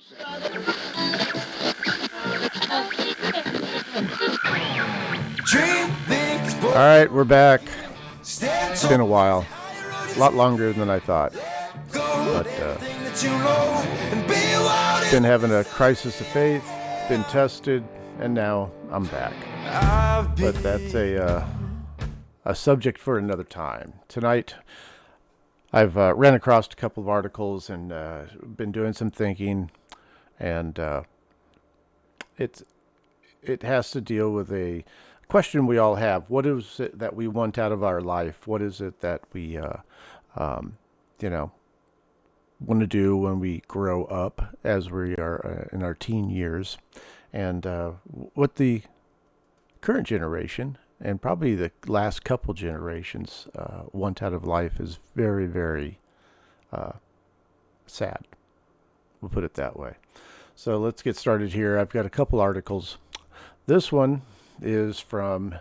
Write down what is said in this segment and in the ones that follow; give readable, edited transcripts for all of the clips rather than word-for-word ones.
All right, we're back. It's been a while. A lot longer than I thought. But been having a crisis of faith, been tested, and now I'm back. But that's a subject for another time. Tonight, I've ran across a couple of articles and been doing some thinking, and it has to deal with a question we all have. What is it that we want out of our life? What is it that we, want to do when we grow up as we are in our teen years? And what the current generation and probably the last couple generations want out of life is very, very sad. We'll put it that way. So let's get started here. I've got a couple articles. This one is from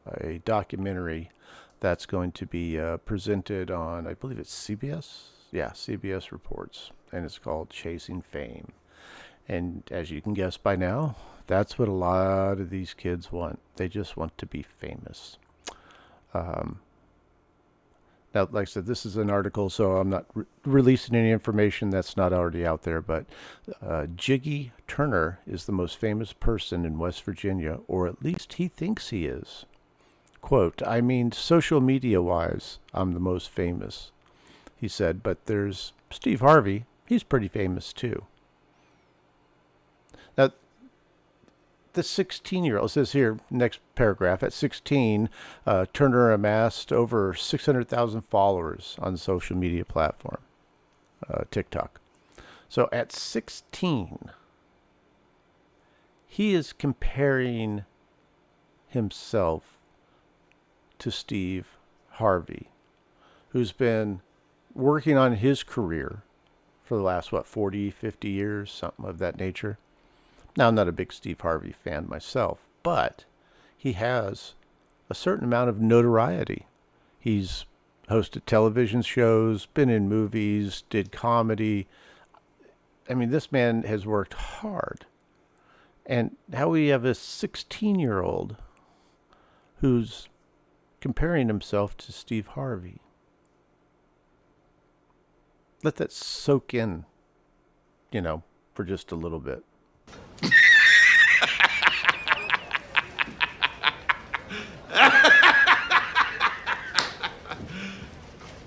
a documentary that's going to be presented on, I believe it's CBS. Yeah, CBS Reports, and it's called Chasing Fame. And as you can guess by now, that's what a lot of these kids want. They just want to be famous. Now, like I said, this is an article, so I'm not releasing any information that's not already out there, but Jiggy Turner is the most famous person in West Virginia, or at least he thinks he is. Quote, I mean, social media-wise, I'm the most famous, he said, but there's Steve Harvey. He's pretty famous, too. Now, the 16-year-old, says here, next paragraph, at 16, Turner amassed over 600,000 followers on the social media platform, TikTok. So at 16, he is comparing himself to Steve Harvey, who's been working on his career for the last, 40, 50 years, something of that nature. Now, I'm not a big Steve Harvey fan myself, but he has a certain amount of notoriety. He's hosted television shows, been in movies, did comedy. I mean, this man has worked hard. And how we have a 16-year-old who's comparing himself to Steve Harvey. Let that soak in, for just a little bit.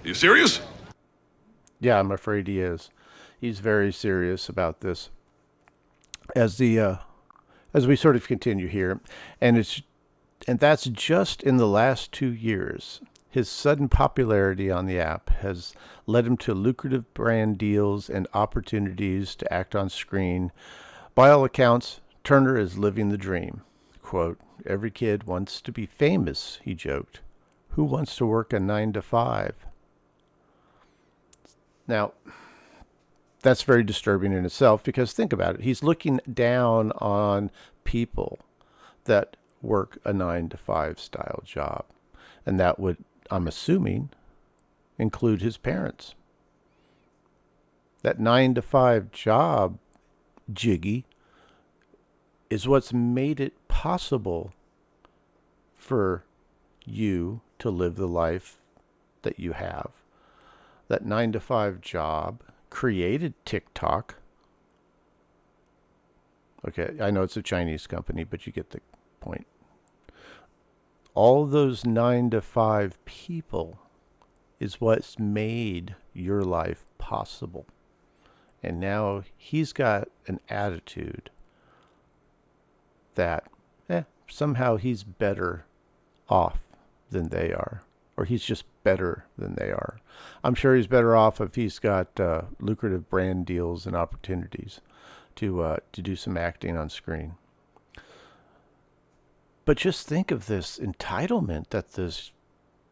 You serious? Yeah, I'm afraid he is. He's very serious about this. As we sort of continue here, and that's just in the last 2 years. His sudden popularity on the app has led him to lucrative brand deals and opportunities to act on screen. By all accounts, Turner is living the dream. Quote, every kid wants to be famous, he joked. Who wants to work a 9 to 5? Now, that's very disturbing in itself, because think about it. He's looking down on people that work a 9 to 5 style job. And that would, I'm assuming, include his parents. That 9 to 5 job, Jiggy, is what's made it possible for you to live the life that you have. That 9 to 5 job created TikTok. Okay, I know it's a Chinese company, but you get the point. All those 9 to 5 people is what's made your life possible. And now he's got an attitude that somehow he's better off than they are. Or he's just better than they are. I'm sure he's better off if he's got lucrative brand deals and opportunities to do some acting on screen. But just think of this entitlement that this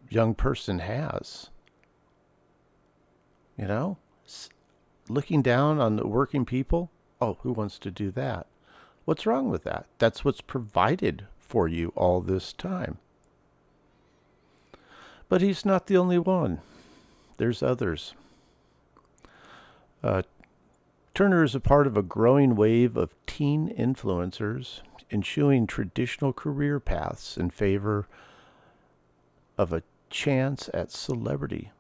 young person has. Looking down on the working people. Oh, who wants to do that? What's wrong with that? That's what's provided for you all this time. But he's not the only one. There's others. Turner is a part of a growing wave of teen influencers eschewing traditional career paths in favor of a chance at celebrity.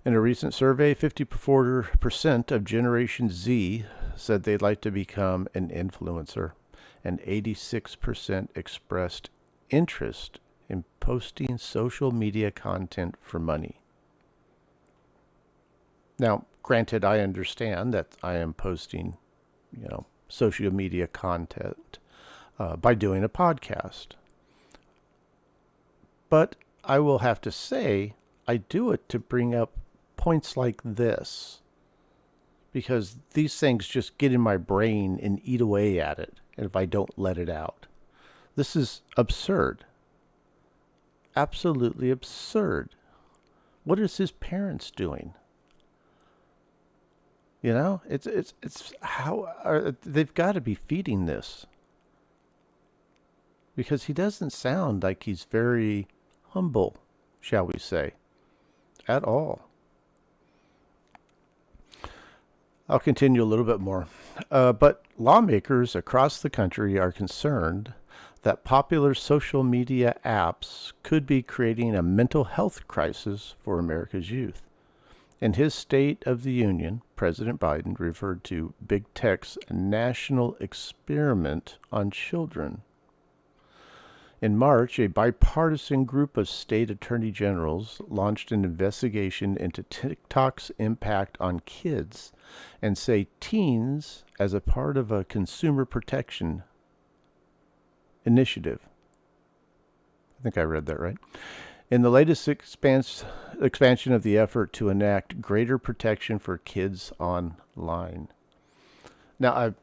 In a recent survey, 54% of Generation Z said they'd like to become an influencer, and 86% expressed interest in posting social media content for money. Now, granted, I understand that I am posting, social media content by doing a podcast. But I will have to say, I do it to bring up points like this, because these things just get in my brain and eat away at it if I don't let it out. This is absurd. Absolutely absurd. What is his parents doing? It's how they've got to be feeding this, because he doesn't sound like he's very humble, shall we say, at all. I'll continue a little bit more. But lawmakers across the country are concerned that popular social media apps could be creating a mental health crisis for America's youth. In his State of the Union, President Biden referred to big tech's national experiment on children. In March, a bipartisan group of state attorney generals launched an investigation into TikTok's impact on kids and say teens as a part of a consumer protection initiative. I think I read that right. In the latest expansion of the effort to enact greater protection for kids online. Now, I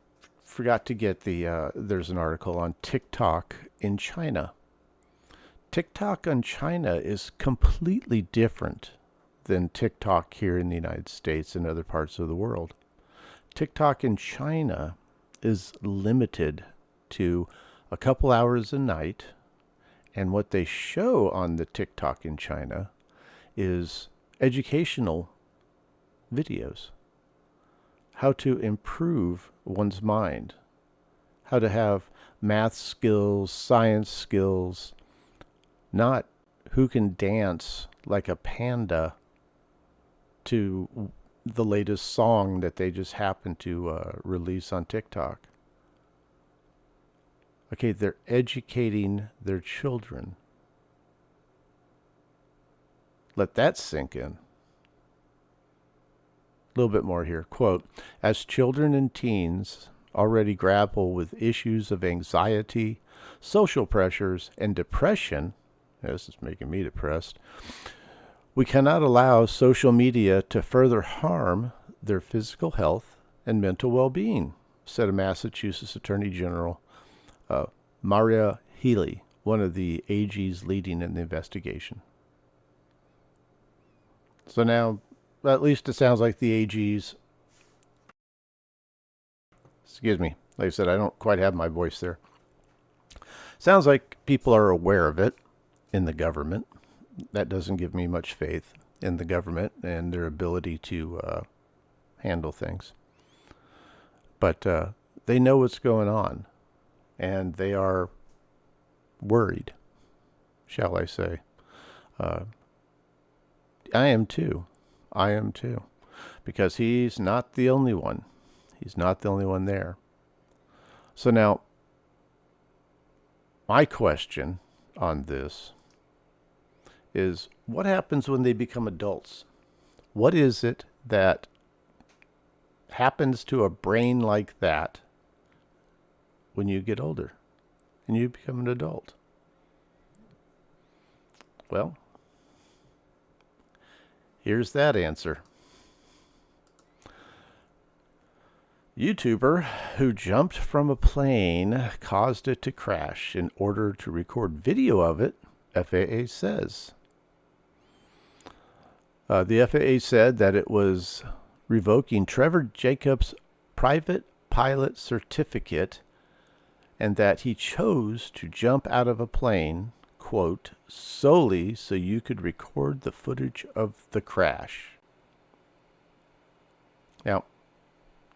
forgot to get there's an article on TikTok in China. TikTok in China is completely different than TikTok here in the United States and other parts of the world. TikTok in China is limited to a couple hours a night, and what they show on the TikTok in China is educational videos. How to improve one's mind, how to have math skills, science skills, not who can dance like a panda to the latest song that they just happened to release on TikTok. Okay, they're educating their children. Let that sink in. A little bit more here. Quote, as children and teens already grapple with issues of anxiety, social pressures, and depression, this is making me depressed, we cannot allow social media to further harm their physical health and mental well-being, said a Massachusetts Attorney General, Maria Healey, one of the AGs leading in the investigation. So now, at least it sounds like the AGs, excuse me, like I said, I don't quite have my voice there. Sounds like people are aware of it in the government. That doesn't give me much faith in the government and their ability to handle things. But they know what's going on, and they are worried, shall I say. I am too. I am too. Because he's not the only one. He's not the only one there. So now, my question on this is, what happens when they become adults? What is it that happens to a brain like that when you get older and you become an adult? Well, here's that answer. YouTuber who jumped from a plane caused it to crash in order to record video of it, FAA says. The FAA said that it was revoking Trevor Jacobs' private pilot certificate and that he chose to jump out of a plane, quote, solely so you could record the footage of the crash. Now,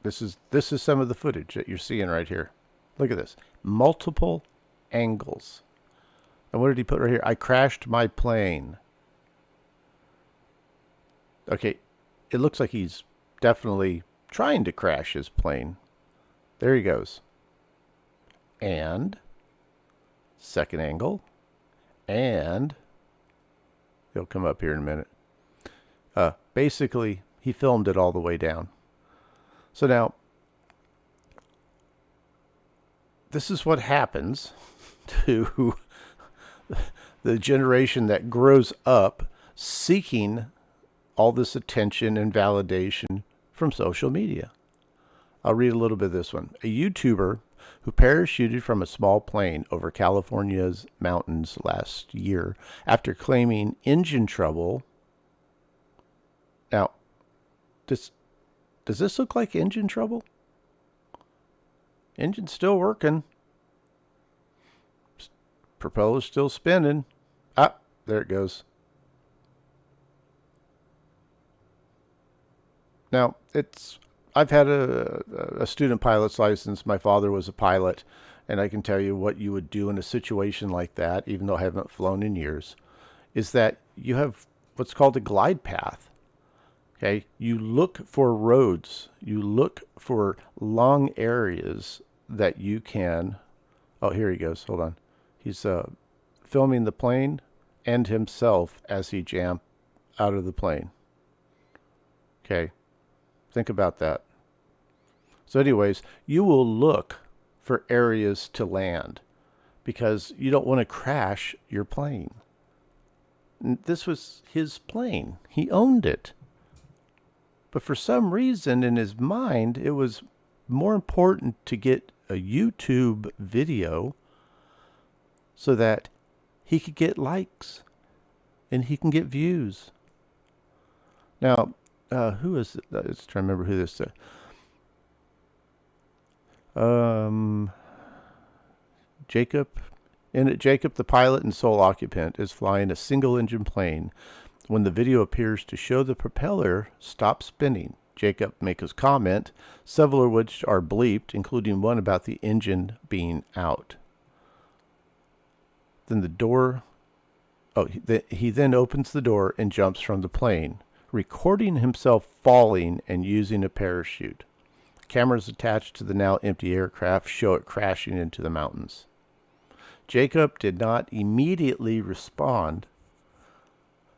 This is some of the footage that you're seeing right here. Look at this. Multiple angles. And what did he put right here? I crashed my plane. Okay, it looks like he's definitely trying to crash his plane. There he goes. And second angle. And he'll come up here in a minute. Basically, he filmed it all the way down. So now, this is what happens to the generation that grows up seeking all this attention and validation from social media. I'll read a little bit of this one. A YouTuber who parachuted from a small plane over California's mountains last year after claiming engine trouble. Now, does this look like engine trouble? Engine's still working. Propeller's still spinning. Ah, there it goes. Now, I've had a student pilot's license. My father was a pilot, and I can tell you what you would do in a situation like that, even though I haven't flown in years, is that you have what's called a glide path. Okay, you look for roads. You look for long areas that you can. Oh, here he goes. Hold on. He's filming the plane and himself as he jumped out of the plane. Okay, think about that. So anyways, you will look for areas to land because you don't want to crash your plane. This was his plane. He owned it. But for some reason in his mind, it was more important to get a YouTube video so that he could get likes and he can get views. Now, who is it? Let's try to remember who this is. Jacob the pilot and sole occupant is flying a single-engine plane when the video appears to show the propeller stop spinning. Jacob makes his comment, several of which are bleeped, including one about the engine being out. Then the door... Oh, he then opens the door and jumps from the plane, recording himself falling and using a parachute. Cameras attached to the now empty aircraft show it crashing into the mountains. Jacob did not immediately respond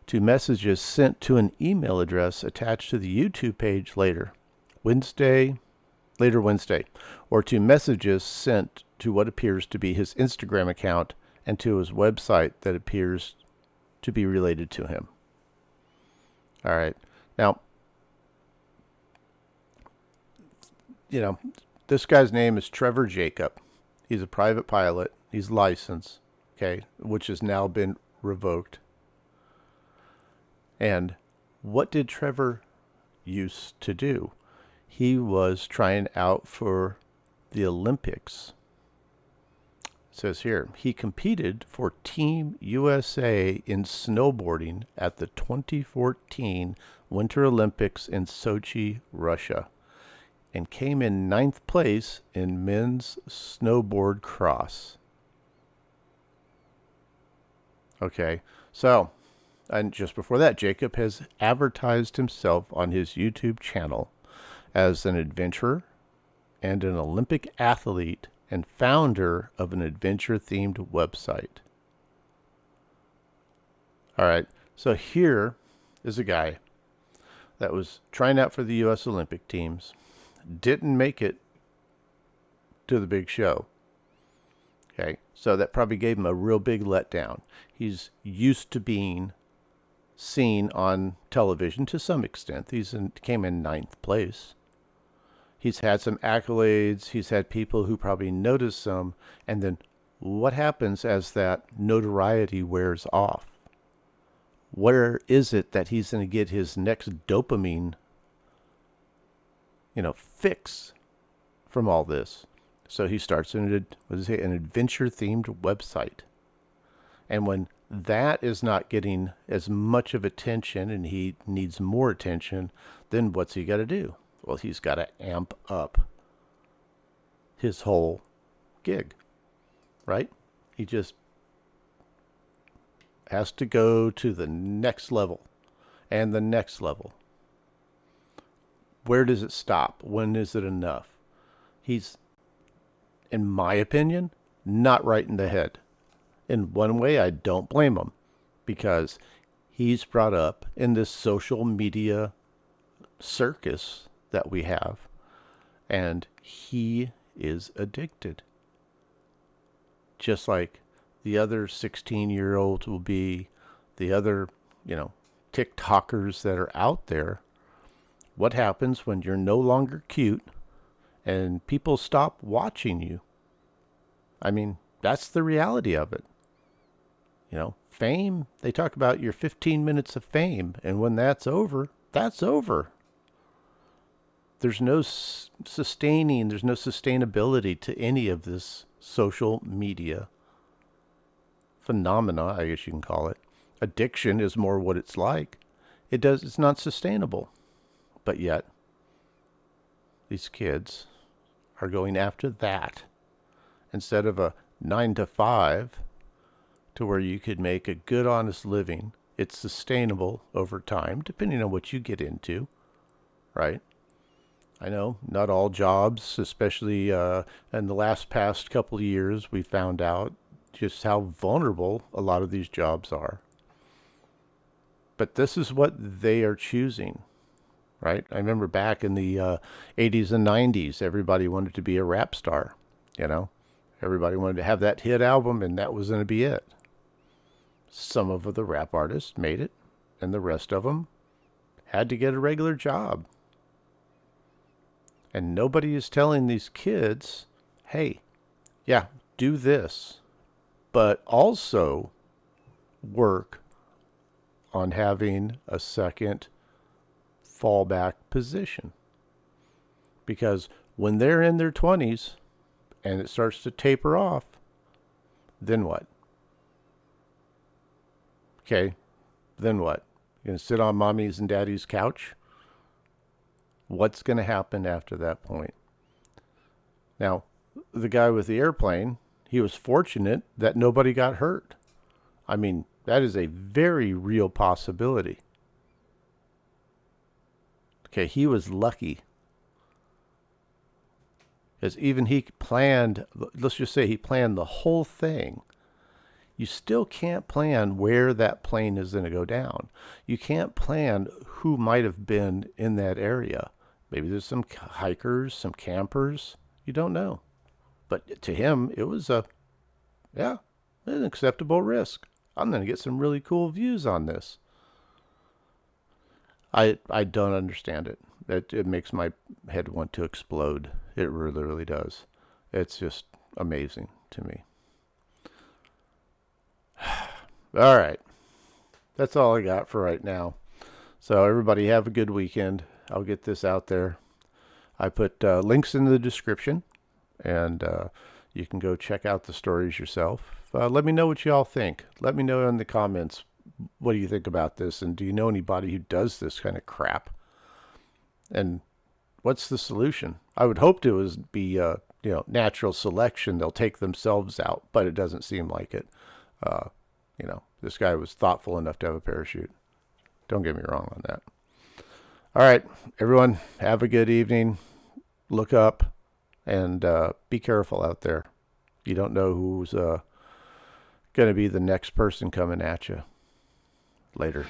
to messages sent to an email address attached to the YouTube page later Wednesday, or to messages sent to what appears to be his Instagram account and to his website that appears to be related to him. All right. Now, this guy's name is Trevor Jacob. He's a private pilot. He's licensed, okay, which has now been revoked. And what did Trevor used to do? He was trying out for the Olympics. It says here, he competed for Team USA in snowboarding at the 2014 Winter Olympics in Sochi, Russia, and came in 9th place in men's snowboard cross. Okay, so, and just before that, Jacob has advertised himself on his YouTube channel as an adventurer and an Olympic athlete and founder of an adventure-themed website. All right, so here is a guy that was trying out for the U.S. Olympic teams, didn't make it to the big show. Okay, so that probably gave him a real big letdown. He's used to being seen on television to some extent. Came in 9th place. He's had some accolades. He's had people who probably notice him. And then what happens as that notoriety wears off? Where is it that he's going to get his next dopamine, fix from all this? So he starts an adventure-themed website. And when that is not getting as much of attention and he needs more attention, then what's he got to do? Well, he's got to amp up his whole gig, right? He just has to go to the next level and the next level. Where does it stop? When is it enough? He's, in my opinion, not right in the head. In one way, I don't blame him, because he's brought up in this social media circus that we have, and he is addicted. Just like the other 16-year-olds will be, the other, TikTokers that are out there. What happens when you're no longer cute and people stop watching you? I mean, that's the reality of it. Fame, they talk about your 15 minutes of fame, and when that's over, that's over. There's no sustaining, there's no sustainability to any of this social media phenomena, I guess you can call it. Addiction is more what it's like. It's not sustainable. But yet, these kids are going after that instead of a 9 to 5 to where you could make a good, honest living. It's sustainable over time, depending on what you get into, right? I know not all jobs, especially in the past couple of years, we found out just how vulnerable a lot of these jobs are. But this is what they are choosing, right? I remember back in the 80s and 90s, everybody wanted to be a rap star, Everybody wanted to have that hit album, and that was going to be it. Some of the rap artists made it, and the rest of them had to get a regular job. And nobody is telling these kids, hey, yeah, do this, but also work on having a second fallback position. Because when they're in their 20s and it starts to taper off, then what? Okay, then what? You're going to sit on mommy's and daddy's couch? What's going to happen after that point? Now, the guy with the airplane, he was fortunate that nobody got hurt. I mean, that is a very real possibility. Okay, he was lucky. Because even he planned, let's just say he planned the whole thing. You still can't plan where that plane is going to go down. You can't plan who might have been in that area. Maybe there's some hikers, some campers. You don't know. But to him, it was an acceptable risk. I'm going to get some really cool views on this. I don't understand it. It makes my head want to explode. It really, really does. It's just amazing to me. All right. That's all I got for right now. So everybody have a good weekend. I'll get this out there. I put links in the description, and you can go check out the stories yourself. Let me know what you all think. Let me know in the comments, what do you think about this? And do you know anybody who does this kind of crap? And what's the solution? I would hope to be natural selection. They'll take themselves out, but it doesn't seem like it. This guy was thoughtful enough to have a parachute. Don't get me wrong on that. All right, everyone, have a good evening. Look up and be careful out there. You don't know who's going to be the next person coming at you. Later.